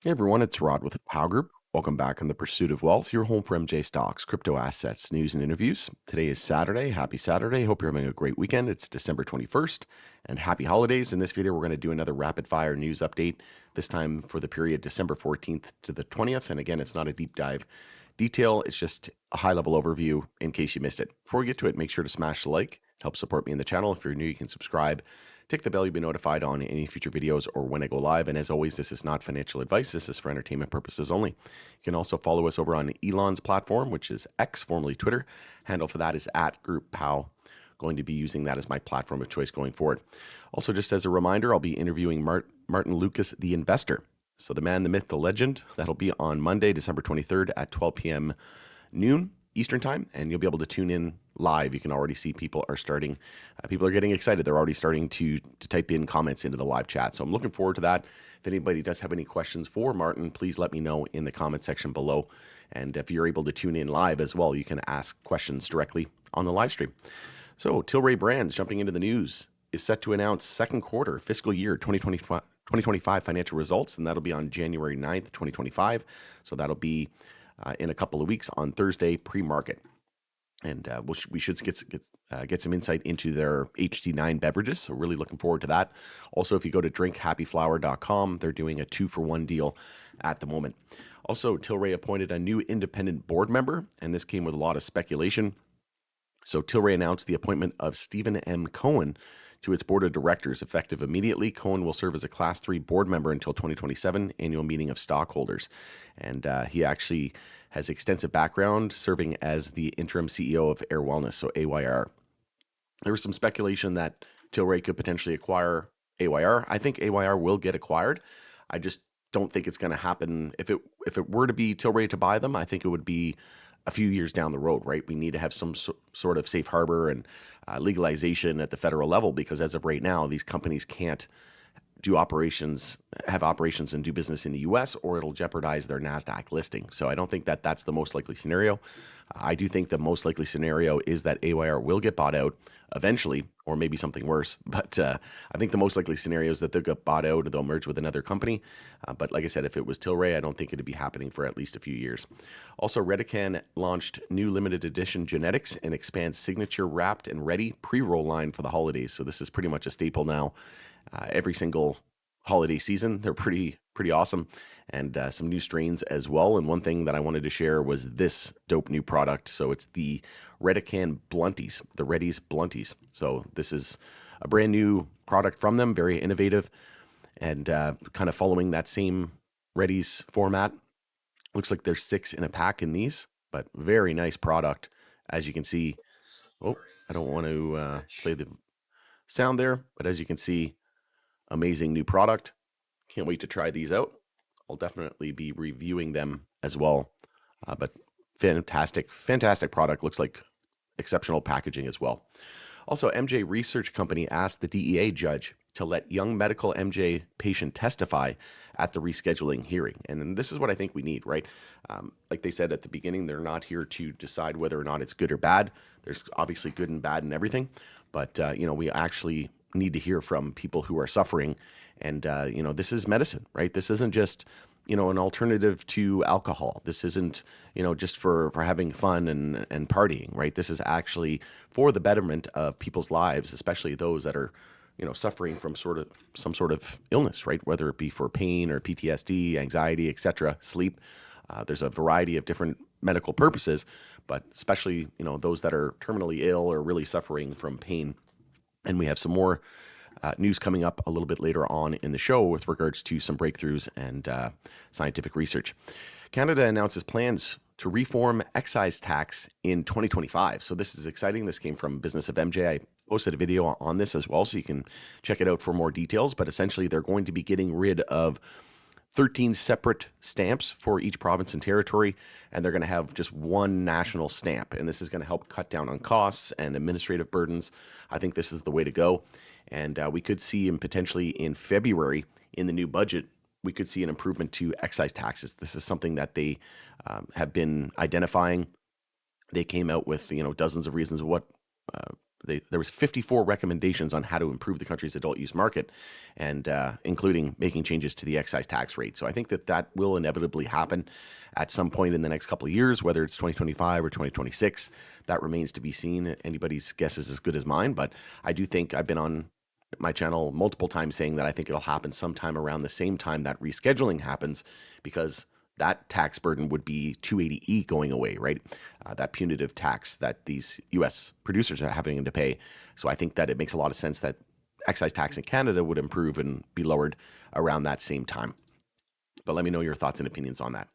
Hey everyone, it's Rod with the Pow Group. Welcome back on the Pursuit of Wealth, your home for MJ stocks, crypto assets, news, and interviews. Today is Saturday. Happy Saturday. Hope you're having a great weekend. It's December 21st, and happy holidays. In this video, we're going to do another rapid fire news update, this time for the period December 14th to the 20th. And again, it's not a deep dive detail, it's just a high level overview in case you missed it. Before we get to it, make sure to smash the like, help support me in the channel. If you're new, you can subscribe. Tick the bell, you'll be notified on any future videos or when I go live. And as always, this is not financial advice. This is for entertainment purposes only. You can also follow us over on Elon's platform, which is X, formerly Twitter. Handle for that is @GroupPow. Going to be using that as my platform of choice going forward. Also, just as a reminder, I'll be interviewing Martin Lucas, the investor. So the man, the myth, the legend. That'll be on Monday, December 23rd at 12 p.m. noon Eastern time, and you'll be able to tune in live. You can already see people are getting excited. They're already starting to type in comments into the live chat. So I'm looking forward to that. If anybody does have any questions for Martin, please let me know in the comment section below. And if you're able to tune in live as well, you can ask questions directly on the live stream. So Tilray Brands, jumping into the news, is set to announce second quarter fiscal year 2025 financial results, and that'll be on January 9th, 2025. So that'll be in a couple of weeks on Thursday pre-market. And we should get some insight into their HD9 beverages. So really looking forward to that. Also, if you go to drinkhappyflower.com, they're doing a 2-for-1 deal at the moment. Also, Tilray appointed a new independent board member, and this came with a lot of speculation. So Tilray announced the appointment of Stephen M. Cohen to its board of directors effective immediately. Cohen will serve as a Class 3 board member until 2027 annual meeting of stockholders. And he actually has extensive background serving as the interim CEO of Air Wellness, so AYR. There was some speculation that Tilray could potentially acquire AYR. I think AYR will get acquired. I just don't think it's going to happen. If it were to be Tilray to buy them, I think it would be a few years down the road, right? We need to have some sort of safe harbor and legalization at the federal level, because as of right now, these companies can't have operations and do business in the US, or it'll jeopardize their NASDAQ listing. So I don't think that that's the most likely scenario. I do think the most likely scenario is that AYR will get bought out eventually, or maybe something worse. But I think the most likely scenario is that they'll get bought out or they'll merge with another company. But like I said, if it was Tilray, I don't think it'd be happening for at least a few years. Also, Redecan launched new limited edition genetics and expands signature wrapped and ready pre-roll line for the holidays. So this is pretty much a staple now. Every single holiday season, they're pretty awesome, and some new strains as well. And one thing that I wanted to share was this dope new product. So it's the Redecan Blunties, the Reddy's Blunties. So this is a brand new product from them, very innovative, and kind of following that same Reddy's format. Looks like there's 6 in a pack in these, but very nice product, as you can see. Oh, I don't want to play the sound there, but as you can see, amazing new product. Can't wait to try these out. I'll definitely be reviewing them as well. But fantastic product. Looks like exceptional packaging as well. Also, MJ Research Company asked the DEA judge to let young medical MJ patient testify at the rescheduling hearing. And this is what I think we need, right? Like they said at the beginning, they're not here to decide whether or not it's good or bad. There's obviously good and bad in everything. But, we actually need to hear from people who are suffering. And, this is medicine, right? This isn't just, an alternative to alcohol. This isn't, just for having fun and partying, right? This is actually for the betterment of people's lives, especially those that are, suffering from some sort of illness, right? Whether it be for pain or PTSD, anxiety, etc., sleep. There's a variety of different medical purposes, but especially, those that are terminally ill or really suffering from pain. And we have some more news coming up a little bit later on in the show with regards to some breakthroughs and scientific research. Canada announces plans to reform excise tax in 2025. So this is exciting. This came from Business of MJ. I posted a video on this as well, so you can check it out for more details. But essentially, they're going to be getting rid of 13 separate stamps for each province and territory, and they're going to have just one national stamp. And this is going to help cut down on costs and administrative burdens. I think this is the way to go. And we could see, and potentially in February in the new budget, we could see an improvement to excise taxes. This is something that they have been identifying. They came out with dozens of reasons what there was 54 recommendations on how to improve the country's adult use market, and including making changes to the excise tax rate. So I think that will inevitably happen at some point in the next couple of years, whether it's 2025 or 2026. That remains to be seen. Anybody's guess is as good as mine, but I do think I've been on my channel multiple times saying that I think it'll happen sometime around the same time that rescheduling happens, because that tax burden would be 280E going away, right? That punitive tax that these U.S. producers are having to pay. So I think that it makes a lot of sense that excise tax in Canada would improve and be lowered around that same time. But let me know your thoughts and opinions on that.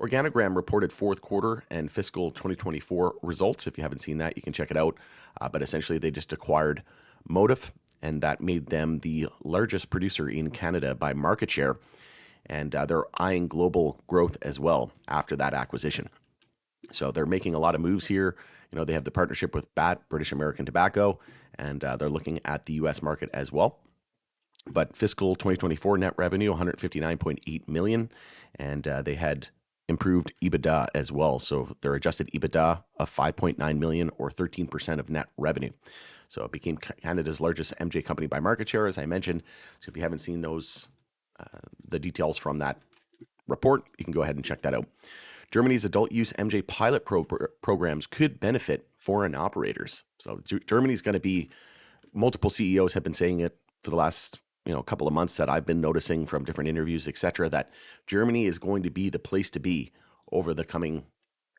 Organigram reported fourth quarter and fiscal 2024 results. If you haven't seen that, you can check it out. But essentially, they just acquired Motif, and that made them the largest producer in Canada by market share. And they're eyeing global growth as well after that acquisition. So they're making a lot of moves here. They have the partnership with BAT, British American Tobacco, and they're looking at the U.S. market as well. But fiscal 2024 net revenue, $159.8 million, and they had improved EBITDA as well. So their adjusted EBITDA of $5.9 million, or 13% of net revenue. So it became Canada's largest MJ company by market share, as I mentioned. So if you haven't seen the details from that report, you can go ahead and check that out. Germany's adult use MJ pilot programs could benefit foreign operators. So Germany's going to be, multiple CEOs have been saying it for the last couple of months that I've been noticing from different interviews, etc., that Germany is going to be the place to be over the coming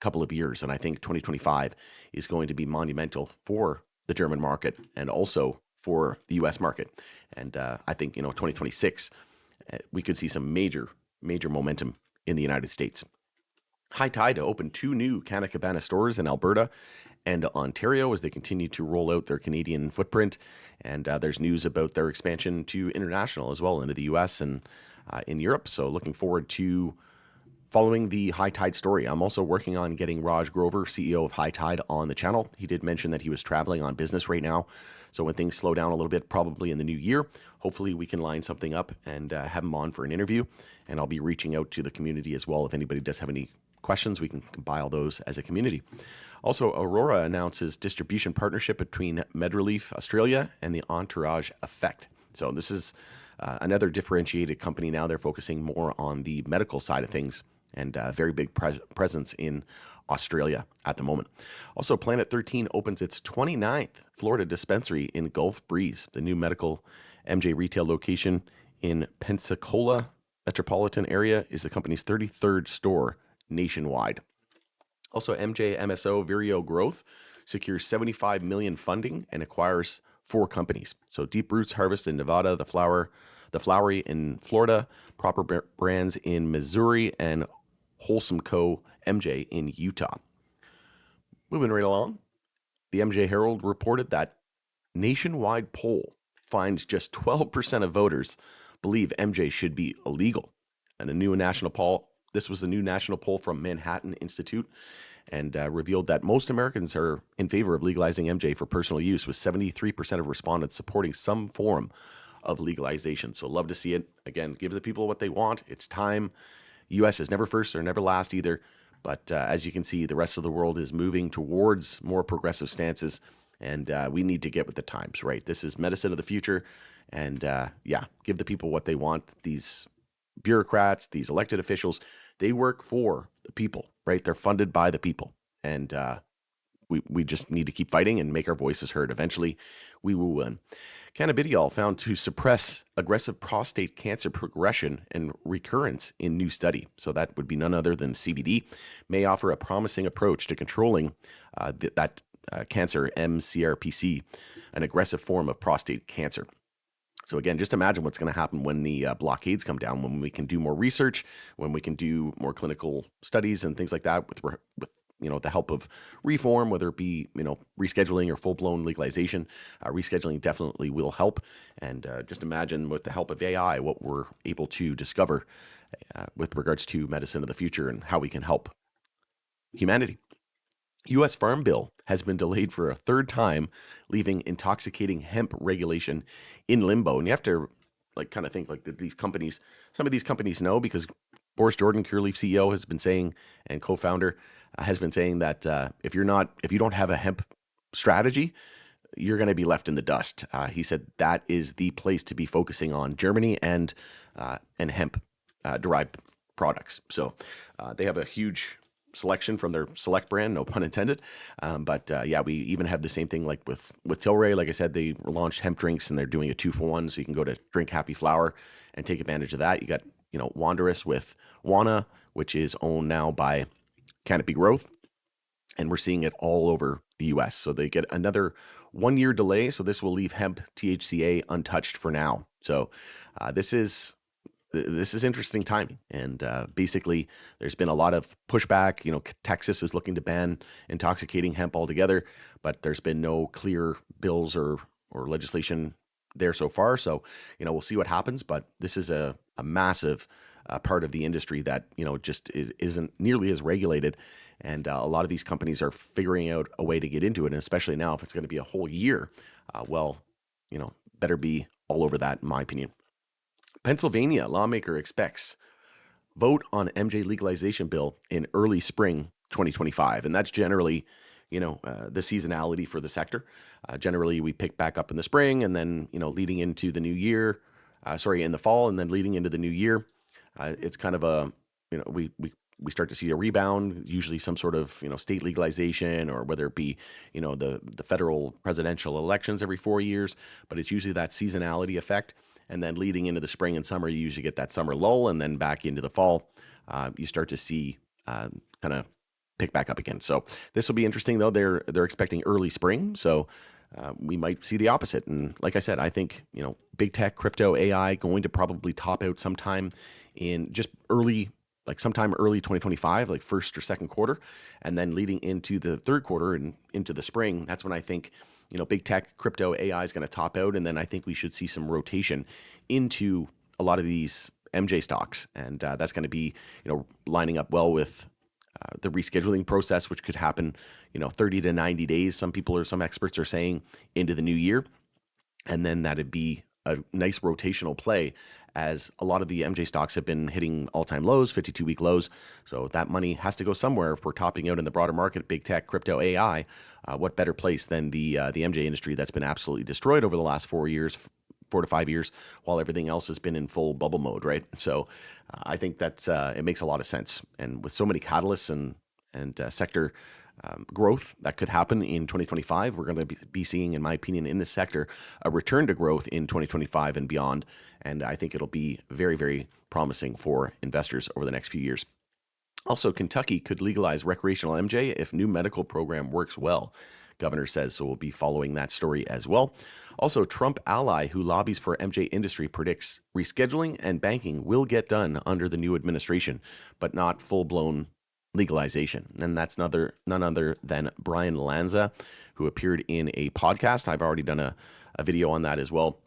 couple of years. And I think 2025 is going to be monumental for the German market and also for the U.S. market. And I think 2026, we could see some major momentum in the United States. High Tide opened 2 new Canna Cabana stores in Alberta and Ontario as they continue to roll out their Canadian footprint. And there's news about their expansion to international as well, into the U.S. and in Europe. So looking forward to following the High Tide story. I'm also working on getting Raj Grover, CEO of High Tide, on the channel. He did mention that he was traveling on business right now. So when things slow down a little bit, probably in the new year, hopefully we can line something up and have him on for an interview. And I'll be reaching out to the community as well. If anybody does have any questions, we can compile those as a community. Also, Aurora announces distribution partnership between MedRelief Australia and the Entourage Effect. So this is another differentiated company now. They're focusing more on the medical side of things, and very big presence in Australia at the moment. Also, Planet 13 opens its 29th Florida dispensary in Gulf Breeze. The new medical MJ retail location in Pensacola metropolitan area is the company's 33rd store nationwide. Also, MJ MSO Vireo Growth secures $75 million funding and acquires 4 companies. So Deep Roots Harvest in Nevada, The Flowery in Florida, Proper Brands in Missouri, and Wholesome Co. MJ in Utah. Moving right along, the MJ Herald reported that nationwide poll finds just 12% of voters believe MJ should be illegal. And this was a new national poll from Manhattan Institute, and revealed that most Americans are in favor of legalizing MJ for personal use, with 73% of respondents supporting some form of legalization. So love to see it. Again, give the people what they want. It's time. U.S. is never first or never last either. But as you can see, the rest of the world is moving towards more progressive stances, and we need to get with the times, right? This is medicine of the future. And give the people what they want. These bureaucrats, these elected officials, they work for the people, right? They're funded by the people. And we just need to keep fighting and make our voices heard. Eventually, we will win. Cannabidiol found to suppress aggressive prostate cancer progression and recurrence in new study. So that would be none other than CBD, may offer a promising approach to controlling that cancer, MCRPC, an aggressive form of prostate cancer. So again, just imagine what's going to happen when the blockades come down, when we can do more research, when we can do more clinical studies and things like that with the help of reform, whether it be, rescheduling or full-blown legalization. Rescheduling definitely will help. And just imagine with the help of AI, what we're able to discover with regards to medicine of the future and how we can help humanity. U.S. Farm Bill has been delayed for a 3rd time, leaving intoxicating hemp regulation in limbo. And you have to kind of think some of these companies know, because Boris Jordan, Cureleaf CEO, has been saying, and co-founder, has been saying that if you don't have a hemp strategy, you're going to be left in the dust. He said that is the place to be focusing on, Germany and hemp derived products. So they have a huge selection from their Select brand, no pun intended. But yeah, we even have the same thing like with Tilray. Like I said, they launched hemp drinks and they're doing a 2-for-1, so you can go to Drink Happy Flower and take advantage of that. You got Wanderous with Wana, which is owned now by Canopy Growth, and we're seeing it all over the US. So they get another 1 year delay. So this will leave hemp THCA untouched for now. So this is interesting timing. And basically, there's been a lot of pushback. Texas is looking to ban intoxicating hemp altogether, but there's been no clear bills or legislation there so far. So, we'll see what happens. But this is a massive part of the industry that, just isn't nearly as regulated. And a lot of these companies are figuring out a way to get into it. And especially now, if it's going to be a whole year, better be all over that, in my opinion. Pennsylvania lawmaker expects vote on MJ legalization bill in early spring 2025. And that's generally, the seasonality for the sector. Generally, we pick back up in the spring and then, leading into the new year, in the fall and then leading into the new year. It's kind of a, we start to see a rebound, usually some sort of, state legalization, or whether it be, the federal presidential elections every 4 years, but it's usually that seasonality effect. And then leading into the spring and summer, you usually get that summer lull, and then back into the fall, you start to see kind of pick back up again. So this will be interesting, though. They're expecting early spring, so we might see the opposite. And like I said, I think big tech, crypto, AI going to probably top out sometime in just sometime early 2025, like first or second quarter, and then leading into the third quarter and into the spring. That's when I think big tech, crypto, AI is going to top out, and then I think we should see some rotation into a lot of these MJ stocks, and that's going to be lining up well with the rescheduling process, which could happen 30 to 90 days. Some experts are saying into the new year, and then that'd be a nice rotational play, as a lot of the MJ stocks have been hitting all-time lows, 52-week lows. So that money has to go somewhere if we're topping out in the broader market, big tech, crypto, AI. What better place than the MJ industry that's been absolutely destroyed over the last 4 to 5 years, while everything else has been in full bubble mode, right? So I think that's it makes a lot of sense. And with so many catalysts and sector growth that could happen in 2025, we're going to be seeing, in my opinion, in this sector, a return to growth in 2025 and beyond. And I think it'll be very, very promising for investors over the next few years. Also, Kentucky could legalize recreational MJ if new medical program works well, governor says. So we'll be following that story as well. Also, Trump ally who lobbies for MJ industry predicts rescheduling and banking will get done under the new administration, but not full-blown legalization. And that's none other than Brian Lanza, who appeared in a podcast. I've already done a video on that as well.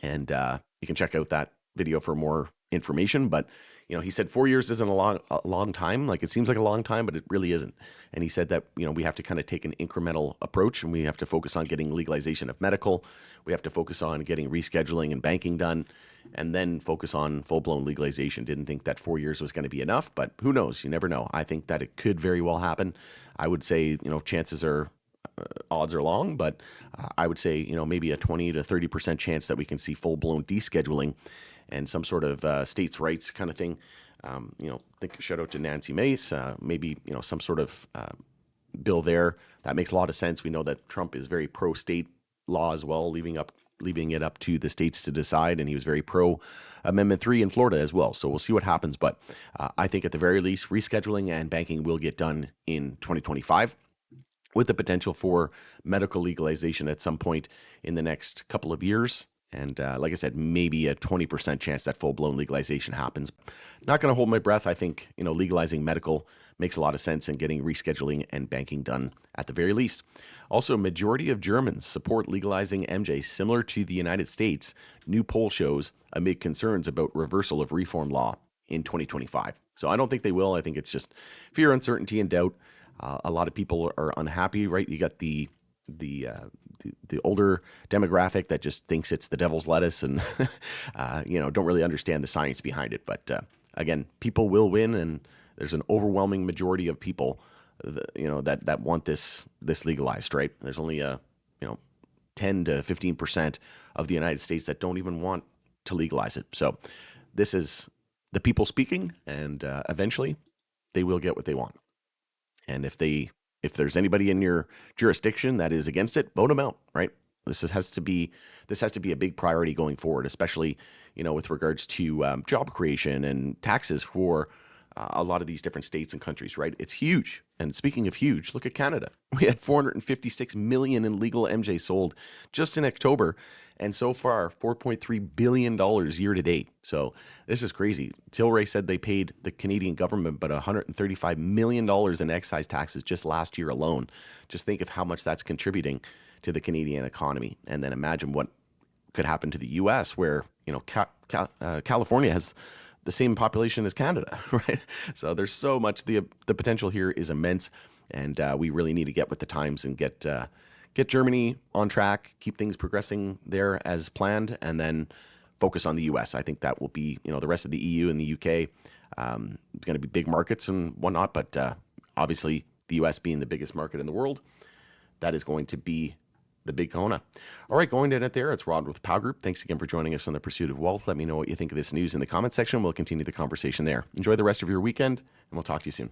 And you can check out that video for more information. But, he said 4 years isn't a long time. Like, it seems like a long time, but it really isn't. And he said that, we have to kind of take an incremental approach, and we have to focus on getting legalization of medical. We have to focus on getting rescheduling and banking done, and then focus on full-blown legalization. Didn't think that 4 years was going to be enough, but who knows? You never know. I think that it could very well happen. I would say, chances are, odds are long, but I would say, maybe a 20 to 30% chance that we can see full-blown descheduling and some sort of states' rights kind of thing. Think shout out to Nancy Mace, maybe, some sort of bill there. That makes a lot of sense. We know that Trump is very pro-state law as well, leaving it up to the states to decide. And he was very pro Amendment 3 in Florida as well. So we'll see what happens. But I think at the very least, rescheduling and banking will get done in 2025. With the potential for medical legalization at some point in the next couple of years. And like I said, maybe a 20% chance that full-blown legalization happens. Not going to hold my breath. I think, legalizing medical makes a lot of sense, and getting rescheduling and banking done at the very least. Also, majority of Germans support legalizing MJ similar to the United States, new poll shows, amid concerns about reversal of reform law in 2025. So I don't think they will. I think it's just fear, uncertainty, and doubt. A lot of people are unhappy, right? You got the older demographic that just thinks it's the devil's lettuce and, don't really understand the science behind it. But again, people will win, and there's an overwhelming majority of people, that want this legalized, right? There's only 10 to 15% of the United States that don't even want to legalize it. So this is the people speaking, and eventually they will get what they want. And if there's anybody in your jurisdiction that is against it, vote them out, right? Has to be a big priority going forward, especially with regards to job creation and taxes for a lot of these different states and countries, right? It's huge. And speaking of huge, look at Canada. We had 456 million in legal MJ sold just in October, and so far $4.3 billion year to date. So this is crazy. Tilray said they paid the Canadian government about $135 million in excise taxes just last year alone. Just think of how much that's contributing to the Canadian economy, and then imagine what could happen to the U.S., where California has the same population as Canada, right? So there's so much. The potential here is immense, and we really need to get with the times and get Germany on track, keep things progressing there as planned, and then focus on the U.S. I think that will be, the rest of the EU and the UK going to be big markets and whatnot, but obviously the U.S. being the biggest market in the world, that is going to be the big Kona. All right, going to it there. It's Rod with Pow Group. Thanks again for joining us on The Pursuit of Wealth. Let me know what you think of this news in the comment section. We'll continue the conversation there. Enjoy the rest of your weekend, and we'll talk to you soon.